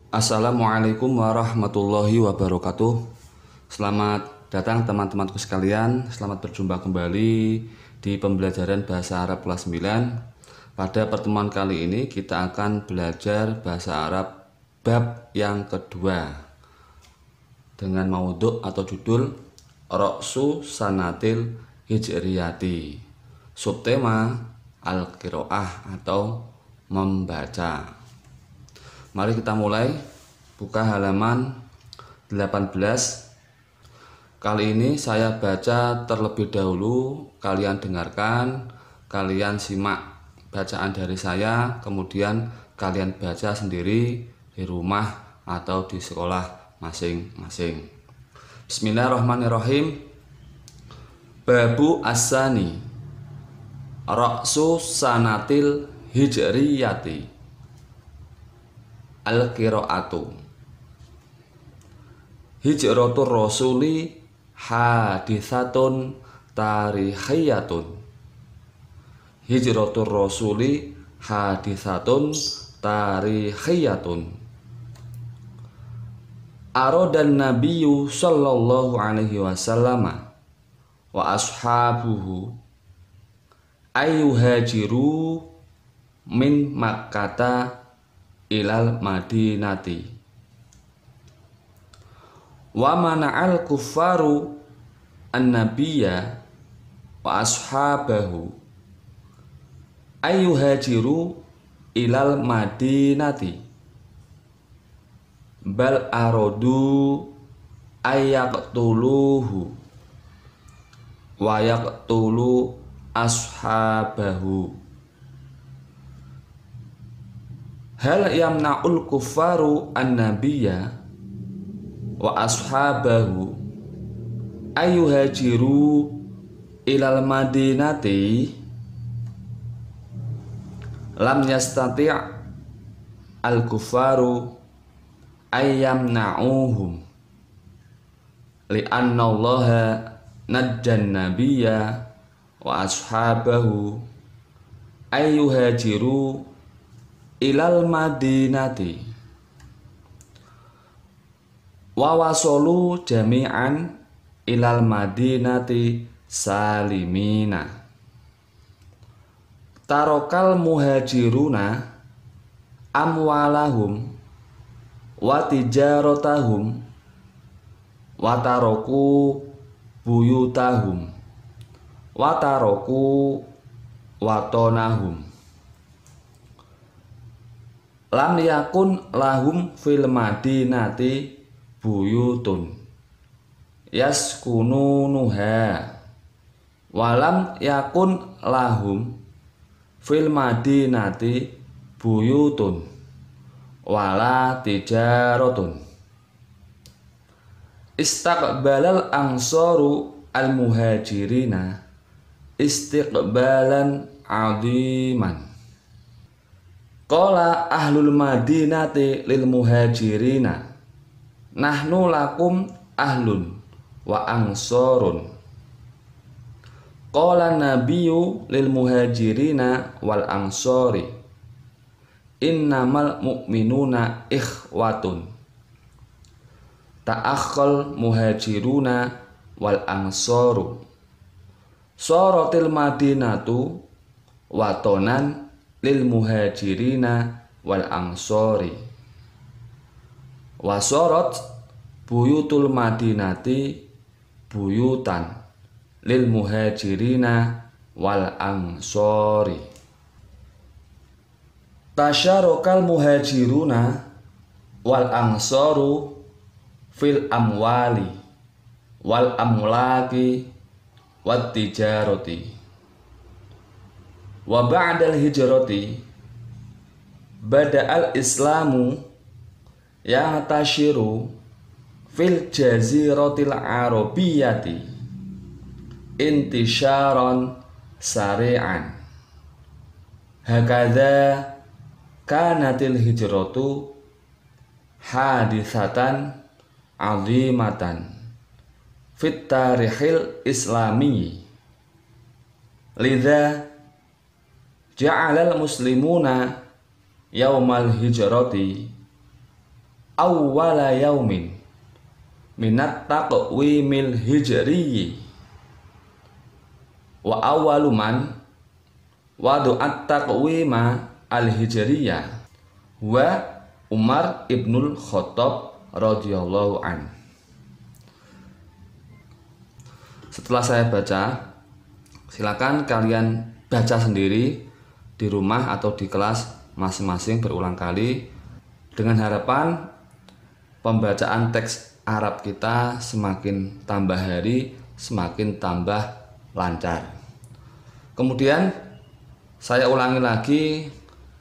Assalamualaikum warahmatullahi wabarakatuh. Selamat datang teman-temanku sekalian. Selamat berjumpa kembali di pembelajaran bahasa Arab kelas 9. Pada pertemuan kali ini kita akan belajar bahasa Arab bab yang kedua dengan maudhu atau judul Ra'su Sanatil Hijriyati. Subtema Al-Qiraah atau membaca. Mari kita mulai. Buka halaman 18. Kali ini saya baca terlebih dahulu, kalian dengarkan, kalian simak bacaan dari saya, kemudian kalian baca sendiri di rumah atau di sekolah masing-masing. Bismillahirrahmanirrahim. Babu As-Sani Ra'su Sanatil Hijriyati Al-Qiraatu. Hijratur Rasuli haditsatun tarikhiyatun. Hijratur Rasuli haditsatun tarikhiyatun. Aradan Nabiyyu sallallahu alaihi wasallam wa ashabuhu ayyuhajiru min Makkata ilal Madinati wa mana'al kuffaru an-nabiyya wa ashabahu ayyuhajiru ilal Madinati bal aradu ayyaqtuluhu wa yaqtulu ashabahu. Hal yamna'ul kuffaru an-nabiyya wa ashabahu ayyuhajiru ilal madinati lam yastati' al-kuffaru ayyamna'uhum li'anna Allaha najjan nabiyya wa ashabahu ayyuhajiru ilal madinati wa wasolu jami'an ilal madinati salimina. Tarokal muhajiruna amwalahum wa tijaratahum wa taroku buyutahum wa taroku watonahum. Lam yakun lahum fil madinati buyutun yaskununuha walam yakun lahum fil madinati buyutun wala tijaratun. Istaqbalal ansaru al muhajirina istiqbalan adiman. Qala ahlul madinati lil muhajirina nahnu lakum ahlun wa angsorun. Qala nabiyyu lil muhajirina wal ansori innamal mu'minuna ikhwatun. Ta'akhal muhajiruna wal ansoru sorotil madinatu watonan lil muhajirina wal ansori wasorot buyutul madinati buyutan lil muhajirina wal ansori. Tasyarokal muhajiruna wal ansoru fil amwali wal amlaki wat tijarati wa ba'dal hijrati bada'al islamu ya'tashiru fil jaziratil arabiyyati intisharan sari'an. Hakadha kanatil hijratu hadithatan azimatan fit tarikhil islami. Lidha ja'alal muslimuna yaumal hijrati awwala yaumin minat taqwimil hijri wa awwalu man wadu'at taqwima al-hijriyah wa Umar ibnul Khattab radhiyallahu an. Setelah saya baca, silakan kalian baca sendiri di rumah atau di kelas masing-masing berulang kali dengan harapan pembacaan teks Arab kita semakin tambah hari semakin tambah lancar. Kemudian saya ulangi lagi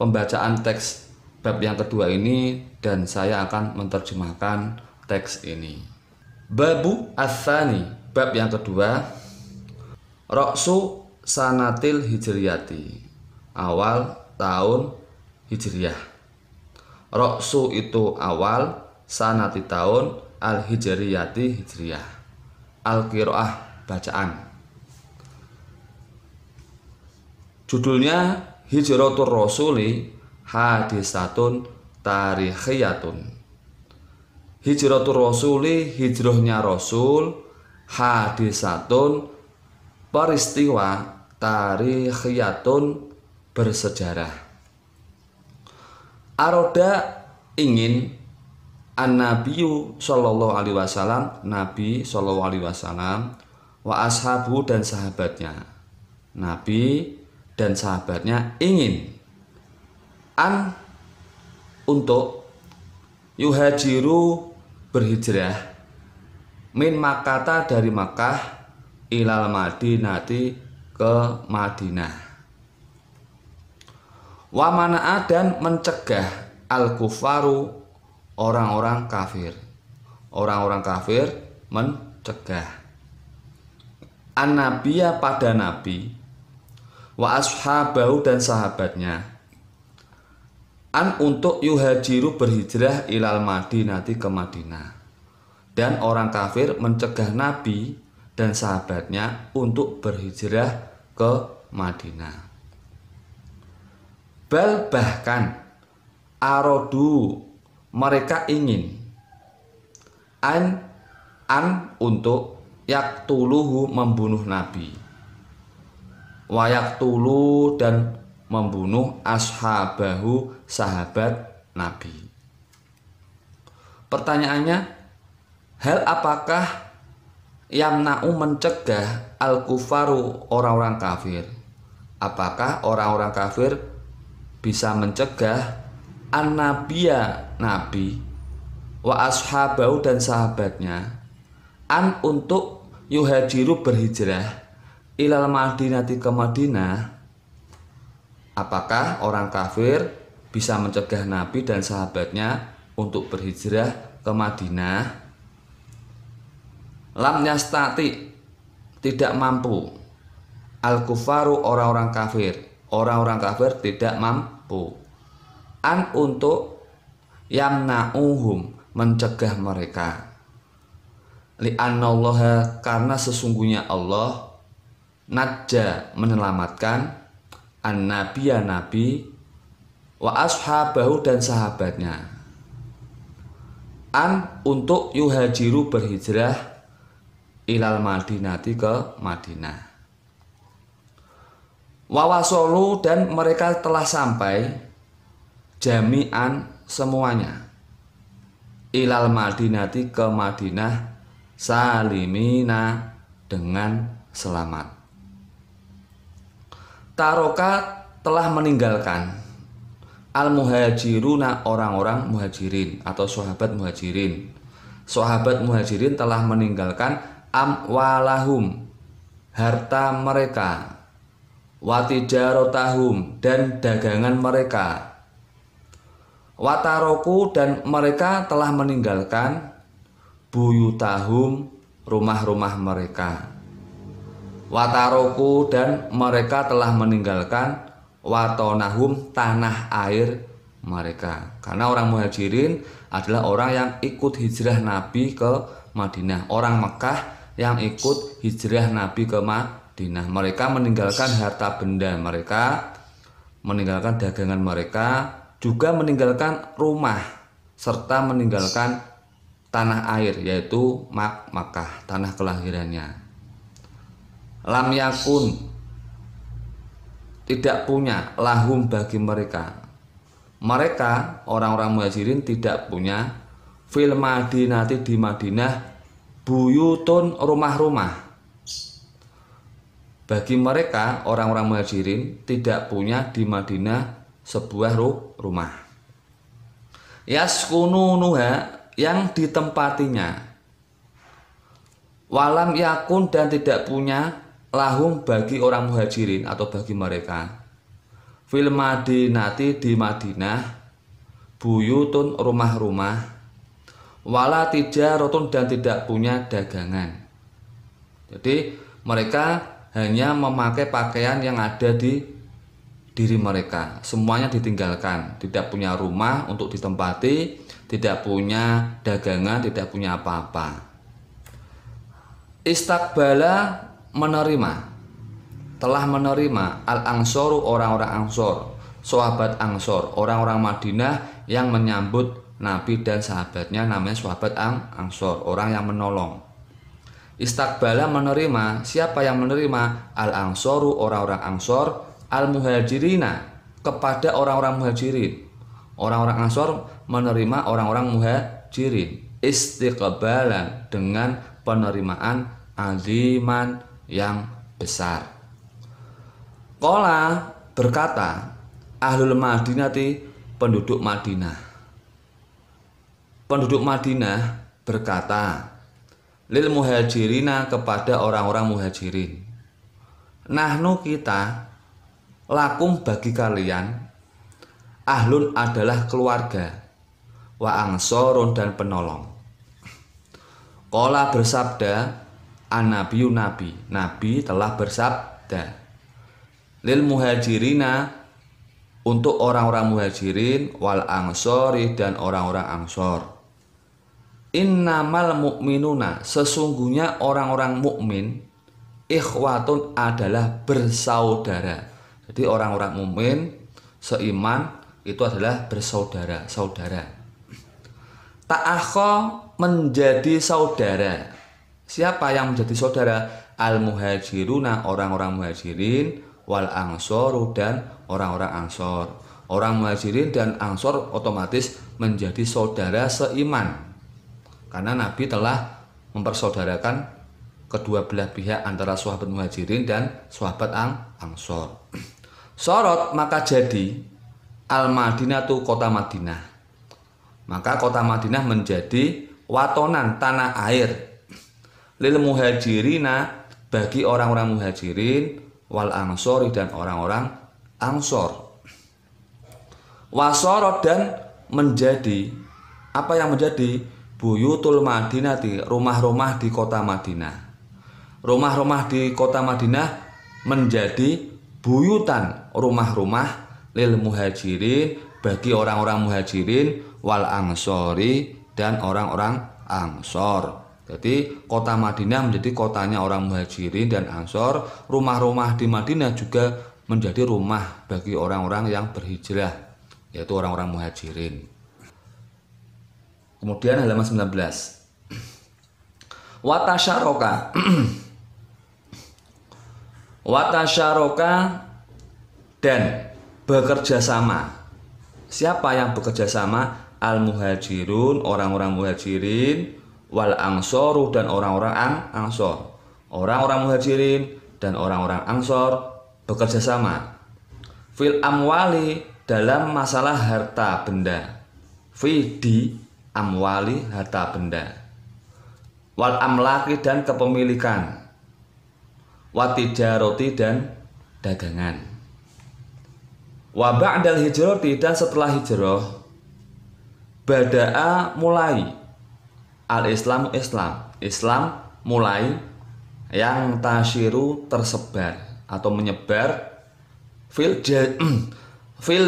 pembacaan teks bab yang kedua ini dan saya akan menerjemahkan teks ini. Babu ats-tsani, bab yang kedua, Ra'su sanatil hijriyati, awal tahun hijriyah. Ra'su itu awal, sanati tahun, al-hijriyati hijriyah. Al-qiraah bacaan. Judulnya Hijratur Rasuli hadisatun tarikhiyatun. Hijratur Rasuli, hijrahnya Rasul, hadisatun peristiwa tarikhiyatun bersejarah. Aroda ingin an-nabiyyu sallallahu alaihi wasallam, Nabi sallallahu alaihi wasallam, wa ashabu dan sahabatnya. Nabi dan sahabatnya ingin untuk yuhajiru berhijrah min Makkah dari Makkah ilal Madinati ke Madinah. Wa mana'a dan mencegah al-kufaru orang-orang kafir. Orang-orang kafir mencegah an-nabiyya pada nabi wa ashabahu dan sahabatnya untuk yuhajiru berhijrah ilal Madinati ke Madinah. Dan orang kafir mencegah Nabi dan sahabatnya untuk berhijrah ke Madinah. Bal bahkan arodu mereka ingin an untuk yaktuluhu membunuh Nabi, wa yaktulu dan membunuh ashabahu sahabat Nabi. Pertanyaannya, hal apakah yamna'u mencegah al-kufaru orang-orang kafir? Apakah orang-orang kafir bisa mencegah an-nabiyya nabi wa ashabahu dan sahabatnya untuk yuhajiru berhijrah ilal Madinati ke Madinah? Apakah orang kafir bisa mencegah Nabi dan sahabatnya untuk berhijrah ke Madinah? Lam yastati, tidak mampu. Al-kufaru orang-orang kafir, orang-orang kafir tidak mampu. Untuk yamna'uhum mencegah mereka. Li'annallaha karena sesungguhnya Allah najja menyelamatkan an-nabiyya nabi wa ashabahu dan sahabatnya untuk yuhajiru berhijrah ilal Madinati ke Madinah. Wa wasolu dan mereka telah sampai jami'an semuanya ilal Madinati ke Madinah salimina dengan selamat. Taroka telah meninggalkan al-muhajiruna orang-orang muhajirin atau sahabat muhajirin. Sahabat muhajirin telah meninggalkan amwalahum harta mereka, watijarotahum dan dagangan mereka, wataroku dan mereka telah meninggalkan buyutahum rumah-rumah mereka, wataroku dan mereka telah meninggalkan watonahum tanah air mereka. Karena orang muhajirin adalah orang yang ikut hijrah Nabi ke Madinah, orang Mekah yang ikut hijrah Nabi ke Madinah. Mereka meninggalkan harta benda mereka, meninggalkan dagangan mereka, juga meninggalkan rumah serta meninggalkan tanah air, yaitu Makkah, tanah kelahirannya. Lam yakun, tidak punya, lahum bagi mereka. Mereka orang-orang muhajirin tidak punya fil madinati di Madinah buyutun, rumah-rumah. Bagi mereka orang-orang muhajirin tidak punya di Madinah sebuah rumah. Yaskununuha, yang ditempatinya. Walam yakun, dan tidak punya lahum bagi orang muhajirin atau bagi mereka fil madinati di Madinah buyutun, rumah-rumah, wala tijarotun, dan tidak punya dagangan. Jadi mereka hanya memakai pakaian yang ada di diri mereka, semuanya ditinggalkan, tidak punya rumah untuk ditempati, tidak punya dagangan, tidak punya apa-apa. Istakbala, menerima, telah menerima al-angsoru, orang-orang Ansor, sahabat Ansor, orang-orang Madinah yang menyambut Nabi dan sahabatnya, namanya sahabat Ansor, orang yang menolong. Istakbala, menerima, siapa yang menerima? Al-angsoru, orang-orang Ansor, al-muhajirina, kepada orang-orang muhajirin. Orang-orang Ansor menerima orang-orang muhajirin. Istiqbalan, dengan penerimaan aziman, yang besar. Qala, berkata, ahlul madinati, penduduk Madinah. Penduduk Madinah berkata lil muhajirina, kepada orang-orang muhajirin, nahnu, kita, lakum, bagi kalian, ahlun, adalah keluarga, wa angsorun, dan penolong. Qala, bersabda, an-nabiyyu, nabi telah bersabda, lil muhajirina, untuk orang-orang muhajirin, wal ansori, dan orang-orang ansor, innamal mu'minuna, sesungguhnya orang-orang mukmin, ikhwatun, adalah bersaudara. Jadi orang-orang mukmin seiman itu adalah bersaudara, saudara. Ta'akho, menjadi saudara. Siapa yang menjadi saudara? Al-muhajiruna, orang-orang muhajirin, wal angsoru, dan orang-orang ansor. Orang muhajirin dan ansor otomatis menjadi saudara seiman, karena Nabi telah mempersaudarakan kedua belah pihak antara sahabat muhajirin dan sahabat ansor. Sorot, maka jadi, al-Madinah, itu kota Madinah. Maka kota Madinah menjadi watonan, tanah air, lil muhajirina, bagi orang-orang muhajirin, wal ansori, dan orang-orang ansor. Wasorot, dan menjadi, apa yang menjadi? Buyutul Madinati, rumah-rumah di kota Madinah. Rumah-rumah di kota Madinah menjadi buyutan, rumah-rumah, lil muhajirin, bagi orang-orang muhajirin, wal ansori, dan orang-orang ansor. Jadi kota Madinah menjadi kotanya orang muhajirin dan ansor. Rumah-rumah di Madinah juga menjadi rumah bagi orang-orang yang berhijrah, yaitu orang-orang muhajirin. Kemudian halaman 19. Watasyaroka Watasyaroka, dan bekerja sama. Siapa yang bekerja sama? Al-muhajirun, orang-orang muhajirin, wal angsoru, dan orang-orang ansor. Orang-orang muhajirin dan orang-orang ansor bekerja sama. Fil amwali, dalam masalah harta benda. Fi, di amwali, harta benda. Wal amlaki, dan kepemilikan. Watijaroti, dan dagangan. Wa ba'dal hijrati, dan setelah hijrah, bada'a, mulai, al-Islam, Islam mulai, yang tasyiru, tersebar atau menyebar, fil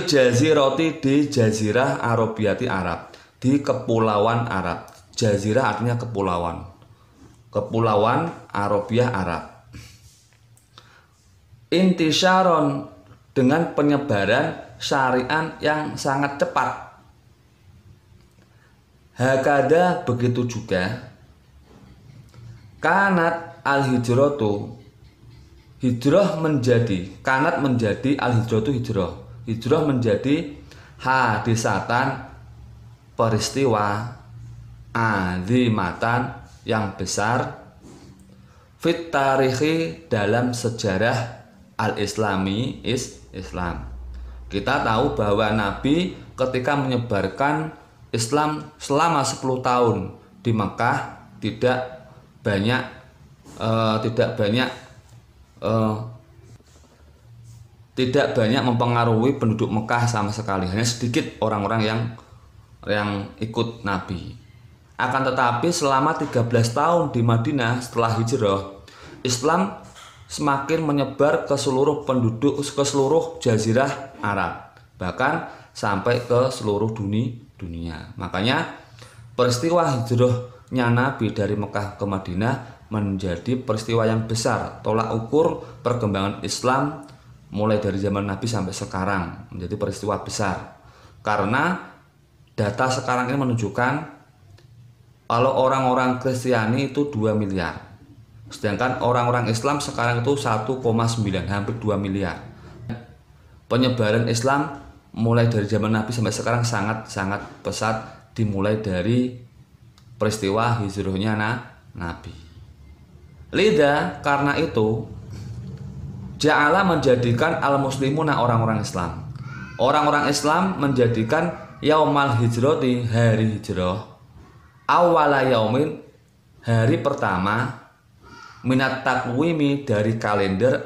jaziroti, di jazirah Arabiyati, Arab, di kepulauan Arab. Jazirah artinya kepulauan, kepulauan Arabiyah, Arab. Intisyaron, dengan penyebaran syariat yang sangat cepat. Hakada begitu juga kanat al-hijratu hijrah menjadi kanat menjadi al-hijratu hijrah menjadi hadisatan peristiwa azimatan yang besar fit tarikhi dalam sejarah al-islami Islam. Kita tahu bahwa Nabi ketika menyebarkan Islam selama 10 tahun di Mekah tidak banyak mempengaruhi penduduk Mekah sama sekali, hanya sedikit orang-orang yang ikut Nabi. Akan tetapi selama 13 tahun di Madinah setelah hijrah, Islam semakin menyebar ke seluruh penduduk, ke seluruh jazirah Arab, bahkan sampai ke seluruh dunia. Makanya peristiwa hijrahnya Nabi dari Mekah ke Madinah menjadi peristiwa yang besar, tolak ukur perkembangan Islam mulai dari zaman Nabi sampai sekarang, menjadi peristiwa besar. Karena data sekarang ini menunjukkan kalau orang-orang Kristiani itu 2 miliar, sedangkan orang-orang Islam sekarang itu 1,9, hampir 2 miliar. Penyebaran Islam mulai dari zaman Nabi sampai sekarang sangat pesat, dimulai dari peristiwa hijrahnya Nabi. Lida karena itu Ja'ala menjadikan al-muslimuna orang-orang Islam. Orang-orang Islam menjadikan yaumal hijrati hari hijrah, awala yaumin hari pertama, minat takwimi dari kalender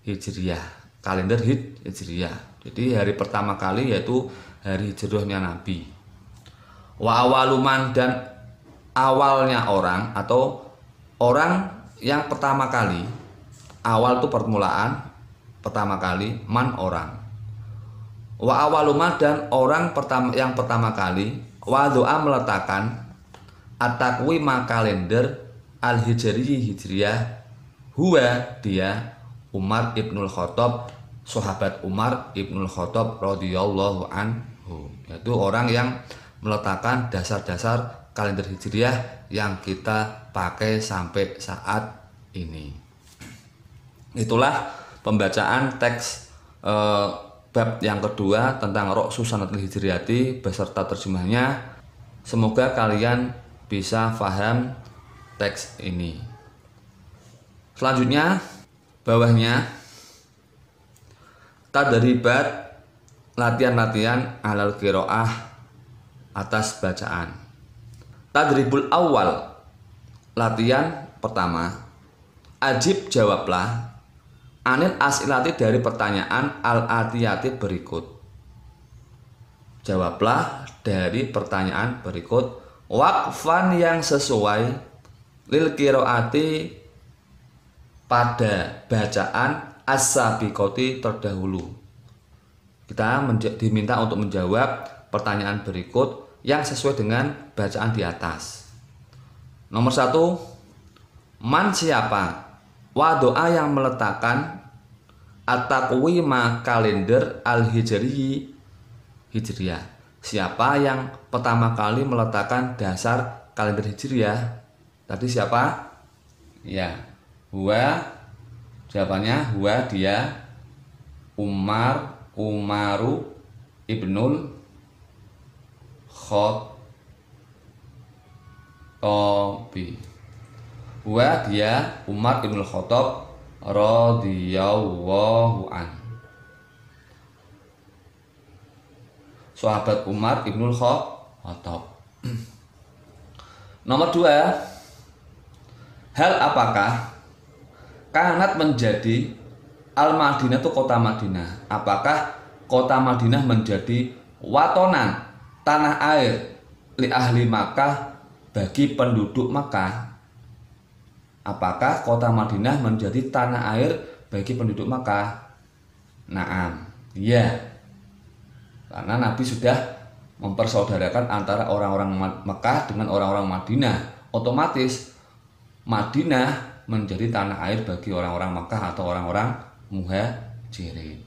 hijriyah, kalender hijriyah. Jadi hari pertama kali yaitu hari hijrahnya Nabi. Wa awaluman dan awalnya orang atau orang yang pertama kali. Awal itu permulaan, pertama kali, man orang. Wa awaluman dan orang yang pertama kali, wa doa meletakkan at-taqwima kalender al-hijriyah, huwa dia Umar ibnul Khattab, sahabat Umar ibnul Khattab radhiyallahu anhu, yaitu orang yang meletakkan dasar-dasar kalender hijriyah yang kita pakai sampai saat ini. Itulah pembacaan teks bab yang kedua tentang Ra'su Sanatil Hijriyati beserta terjemahnya. Semoga kalian bisa paham teks ini. Selanjutnya bawahnya tadribat, latihan-latihan alal qiraah atas bacaan. Tadribul awal, latihan pertama. Ajib jawablah anil asilati dari pertanyaan al-atiyati berikut. Jawablah dari pertanyaan berikut waqfan yang sesuai lil qiraati pada bacaan as-sabiqati terdahulu. Kita diminta untuk menjawab pertanyaan berikut yang sesuai dengan bacaan di atas. Nomor 1, man siapa? Wa doa yang meletakkan at-taqwima kalender hijriyah. Siapa yang pertama kali meletakkan dasar kalender hijriyah? Tadi siapa? Ya, huwa, jawabannya huwa dia Umaru ibnul Khattabi. Huwa dia Umar ibnul Khattab radhiyallahu an. Sahabat Umar ibnul Khattab. Nomor 2, hal apakah kanat menjadi Al-Madinah itu kota Madinah. Apakah kota Madinah menjadi watonan, tanah air li ahli Makkah bagi penduduk Makkah? Apakah kota Madinah menjadi tanah air bagi penduduk Makkah? Naam, ya. Karena Nabi sudah mempersaudarakan antara orang-orang Makkah dengan orang-orang Madinah. Otomatis Madinah menjadi tanah air bagi orang-orang Makkah atau orang-orang Muhajirin.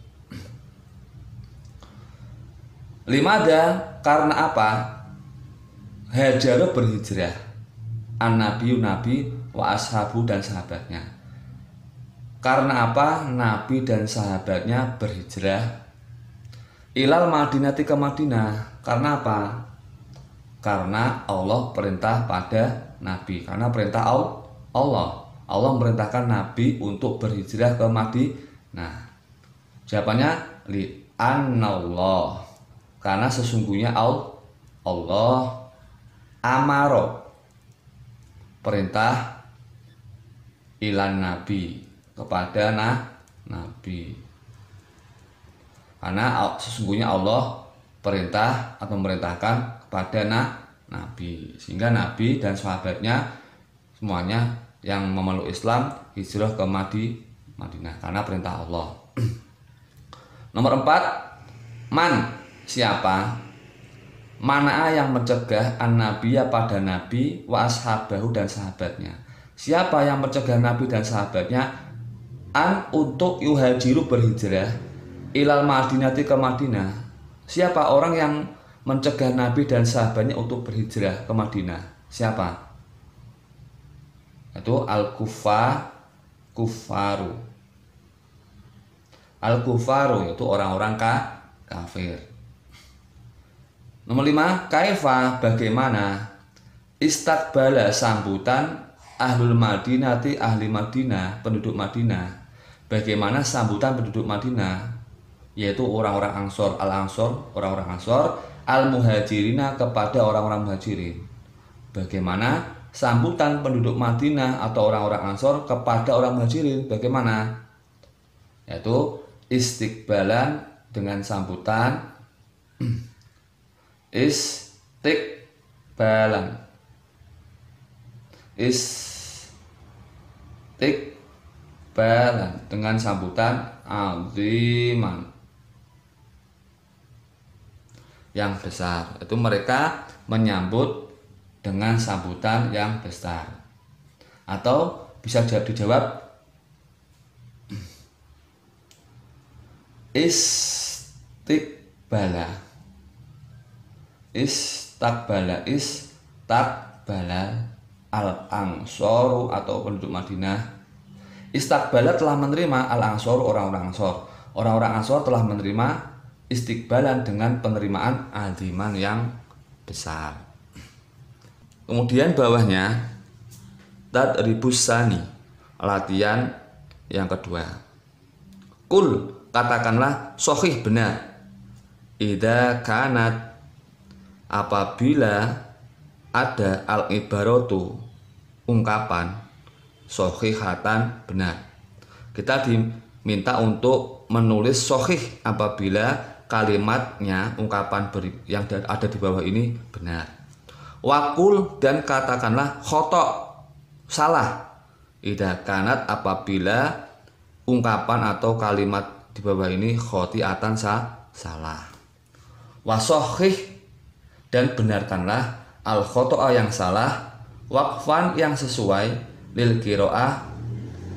Limada, karena apa? hajaro berhijrah, an-nabiyu nabi wa ashabu dan sahabatnya. Karena apa nabi dan sahabatnya berhijrah ilal Madinati ke Madinah? Karena apa? Karena Allah perintah pada nabi, karena perintah Allah. Allah memerintahkan nabi untuk berhijrah ke Madinah. Jawabannya li anallah, karena sesungguhnya Allah amaro perintah ilan nabi kepada nabi, karena sesungguhnya Allah perintah atau memerintahkan kepada nabi, sehingga nabi dan sahabatnya semuanya yang memeluk Islam hijrah ke Madinah karena perintah Allah. Nomor 4, man, siapa? Mana yang mencegah an-nabiyya pada nabi wa ashabahu dan sahabatnya. Siapa yang mencegah nabi dan sahabatnya an untuk yuhajiru berhijrah ilal Madinati ke Madinah? Siapa orang yang mencegah nabi dan sahabatnya untuk berhijrah ke Madinah? Siapa? Itu al-kufaru. Al-kufaru yaitu orang-orang kafir. Nomor 5, kaifa, bagaimana istakbala sambutan ahlul Madinati, ahli Madinah, penduduk Madinah. Bagaimana sambutan penduduk Madinah, yaitu orang-orang Ansor, orang-orang Ansor, al-muhajirina kepada orang-orang muhajirin. Bagaimana sambutan penduduk Madinah atau orang-orang Ansor kepada orang muhajirin? Bagaimana? Yaitu istiqbalan dengan sambutan istiqbalan dengan sambutan aziman yang besar. Itu mereka menyambut dengan sambutan yang besar. Atau bisa dijawab istakbala al-angsoru atau penduduk Madinah. Istakbala telah menerima al-angsoru, orang-orang Ansor. Orang-orang Ansor telah menerima istiqbalan dengan penerimaan aziman yang besar. Kemudian bawahnya tadribus sani, latihan yang kedua. Kul, katakanlah sahih benar. Idza kanat, apabila ada al-ibaratu, ungkapan sahihatan, benar. Kita diminta untuk menulis sahih apabila kalimatnya, ungkapan yang ada di bawah ini benar. Wakul, dan katakanlah khoto, salah. Idza kanat, apabila ungkapan atau kalimat di bawah ini khotiatan salah. Wasohih, dan benarkanlah al khoto'a yang salah, waqfan yang sesuai, lil qiraah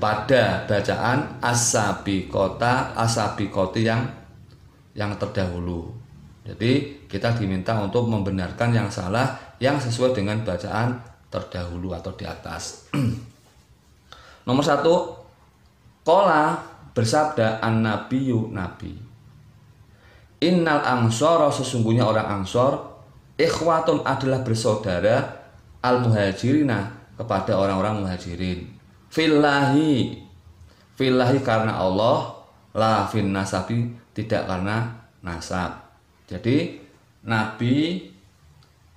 pada bacaan as-sabiqoti yang terdahulu. Jadi kita diminta untuk membenarkan yang salah yang sesuai dengan bacaan terdahulu atau di atas. Nomor 1, qala, bersabda an-nabiyyu, nabi. Innal ansara, sesungguhnya orang Ansor, ikhwatun adalah bersaudara, al muhajirina kepada orang-orang muhajirin. Fillahi karena Allah, la fin nasabi, tidak karena nasab. Jadi Nabi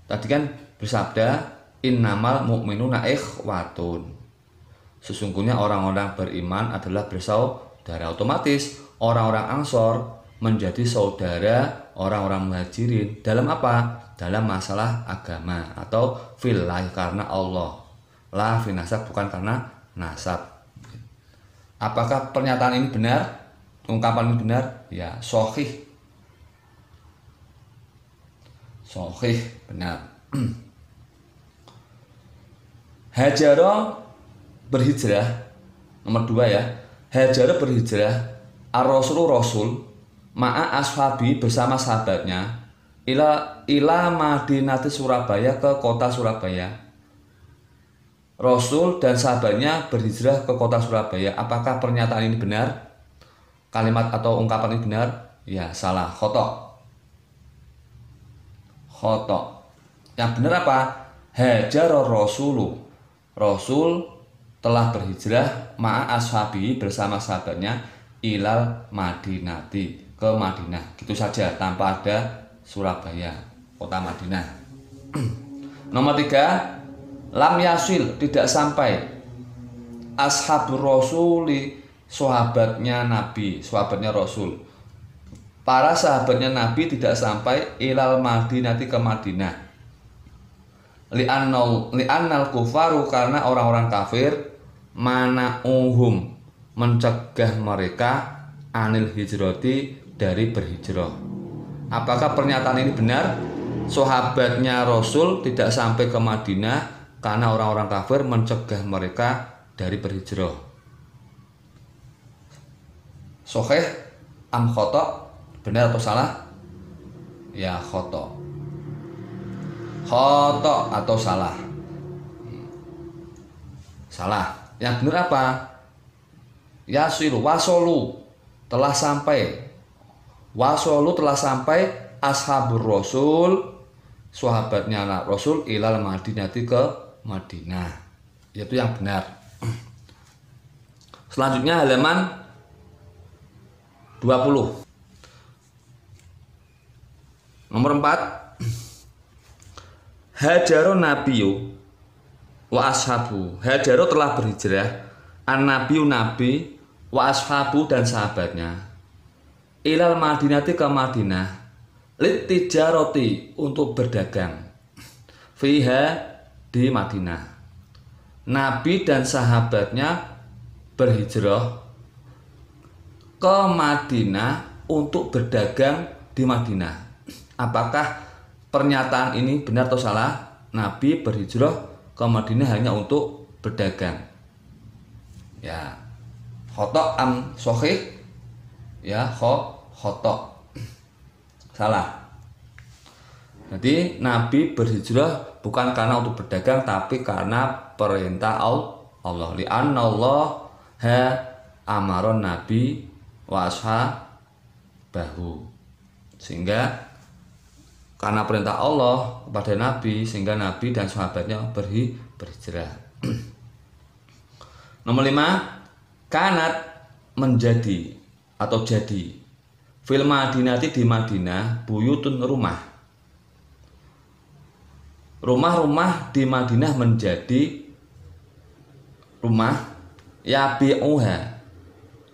tadi kan bersabda innamal mu'minuna ikhwatun. Sesungguhnya orang-orang beriman adalah bersaudara. Otomatis orang-orang Ansor menjadi saudara orang-orang muhajirin dalam apa? Dalam masalah agama atau fillahi karena Allah. La fin nasab, bukan karena nasab. Apakah pernyataan ini benar? Ungkapan ini benar? Ya, sahih. Sahih, benar. Hajaro, berhijrah. Nomor 2 ya. Hajaro berhijrah ar-rasulu, rasul, ma'a ashabi, bersama sahabatnya, ila Madinati Surabaya, ke kota Surabaya. Rasul dan sahabatnya berhijrah ke kota Surabaya. Apakah pernyataan ini benar? Kalimat atau ungkapan ini benar? Ya, salah. Khotok. Yang benar apa? Hajara Rasulu. Rasul telah berhijrah ma'a ashabi, bersama sahabatnya, ilal Madinati, ke Madinah. Gitu saja, tanpa ada Surabaya, kota Madinah. Nomor 3, lam yasil, tidak sampai. Ashabur Rasuli, sahabatnya Nabi, sahabatnya Rasul. Para sahabatnya Nabi tidak sampai ilal Madinati, ke Madinah. Li'annal kufaru, karena orang-orang kafir, mana'uhum, mencegah mereka, anil hijrati, dari berhijrah. Apakah pernyataan ini benar? Sahabatnya Rasul tidak sampai ke Madinah karena orang-orang kafir mencegah mereka dari berhijrah. Sahih am khotok? Benar atau salah? Ya, khotok. Khotok atau salah? Salah. Yang benar apa? Yasilu, wasolu, telah sampai. Wasolu, telah sampai. Ashabur Rasul, sahabatnya anak Rasul, ilal Madinati, ke Madinah. Itu yang benar. Selanjutnya halaman 20. Nomor 4. Hajarun Nabiyu wa ashabu. Hajaru, telah berhijrah, an Nabiyu, Nabi, wa ashabu, dan sahabatnya, ilal Madinati, ke Madinah, litijaroti, untuk berdagang, fiha, di Madinah. Nabi dan sahabatnya berhijrah ke Madinah untuk berdagang di Madinah. Apakah pernyataan ini benar atau salah? Nabi berhijrah ke Madinah hanya untuk berdagang. Ya, khotok am sahih? Ya, khotok. Salah. Jadi Nabi berhijrah bukan karena untuk berdagang, tapi karena perintah Allah. Li'anna Allah amaron Nabi wa ashabahu. Sehingga karena perintah Allah kepada Nabi, sehingga Nabi dan sahabatnya berhijrah. Nomor 5, kanat, menjadi atau jadi, fil Madinati, di Madinah, buyutun, rumah. Rumah-rumah di Madinah menjadi rumah, yabi'uha,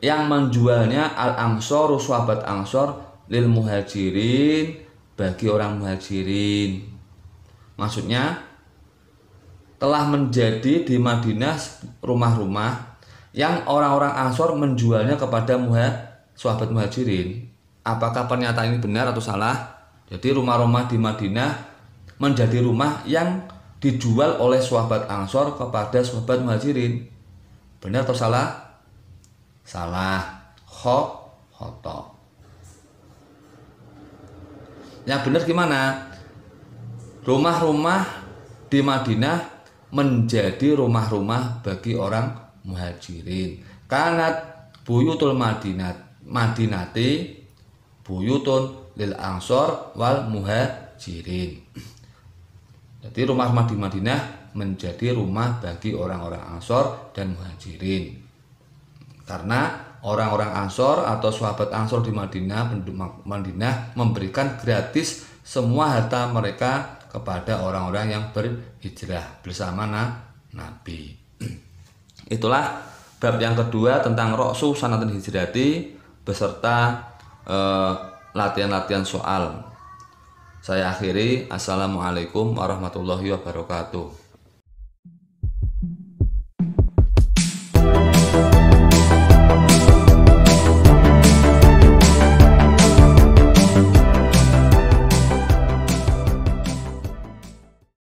yang menjualnya al-ansor, sahabat Ansor, lil muhajirin, bagi orang muhajirin. Maksudnya telah menjadi di Madinah rumah-rumah yang orang-orang Ansor menjualnya kepada sahabat muhajirin. Apakah pernyataan ini benar atau salah? Jadi rumah-rumah di Madinah menjadi rumah yang dijual oleh sahabat Ansor kepada sahabat muhajirin. Benar atau salah? Salah. Khotok. Yang benar gimana? Rumah-rumah di Madinah menjadi rumah-rumah bagi orang muhajirin. Kanat buyutul Madinati buyutun lil ansor wal muhajirin. Jadi rumah-rumah di Madinah menjadi rumah bagi orang-orang Ansor dan muhajirin. Karena orang-orang Ansor atau sahabat Ansor di Madinah memberikan gratis semua harta mereka kepada orang-orang yang berhijrah bersama Nabi. Itulah bab yang kedua tentang Ra'su Sanatil Hijrati beserta latihan-latihan soal. Saya akhiri. Assalamualaikum warahmatullahi wabarakatuh.